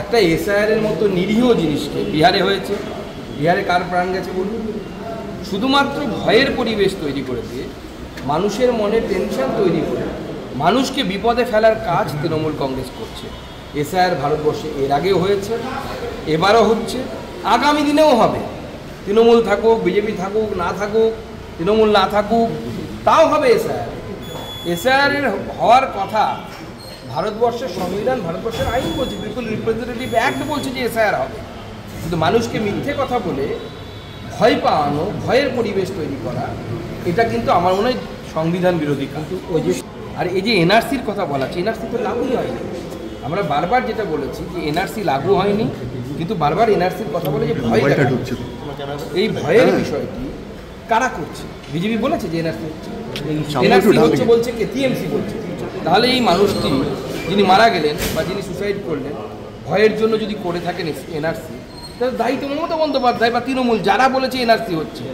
একটা এসআইআরের মতো নিরীহ জিনিসকে বিহারে হয়েছে, বিহারে কার প্রাণ গেছে বলুন? শুধুমাত্র ভয়ের পরিবেশ তৈরি করে দিয়ে মানুষের মনে টেনশন তৈরি করে মানুষকে বিপদে ফেলার কাজ তৃণমূল কংগ্রেস করছে। এসআইআর ভারতবর্ষে এর আগেও হয়েছে, এবারও হচ্ছে, আগামী দিনেও হবে। তৃণমূল থাকুক, বিজেপি থাকুক, না থাকুক, তৃণমূল না থাকুক, তাও হবে এসআইআর। এসআইআরের হওয়ার কথা ভারতবর্ষের সংবিধান, ভারতবর্ষের আইন বলছে, পিপল রিপ্রেজেন্টেটিভ অ্যাক্ট বলছে যে এসআইআর হবে। কিন্তু মানুষকে মিথ্যে কথা বলে ভয় পাওয়ানো, ভয়ের পরিবেশ তৈরি করা, এটা কিন্তু আমার মনে হয় সংবিধান বিরোধী। কিন্তু ওই যে আর এই যে এনআরসির কথা বলা আছে, এনআরসি তো লাগুই হয়নি। আমরা বারবার যেটা বলেছি যে এনআরসি লাগু হয়নি, কিন্তু বারবার এনআরসির কথা বলে যে ভয় ঢুকছে। এই ভয়ের বিষয়টি কারা করছে? বিজেপি বলেছে যে এনআরসি হচ্ছে, এনআরসি হচ্ছে বলছে কে? টিএমসি বলছে। তাহলে এই মানুষটি যিনি মারা গেলেন বা যিনি সুসাইড করলেন ভয়ের জন্য যদি করে থাকেন এনআরসি, তাহলে দায়িত্ব মমতা বন্দ্যোপাধ্যায় বা তৃণমূল যারা বলেছে এনআরসি হচ্ছে,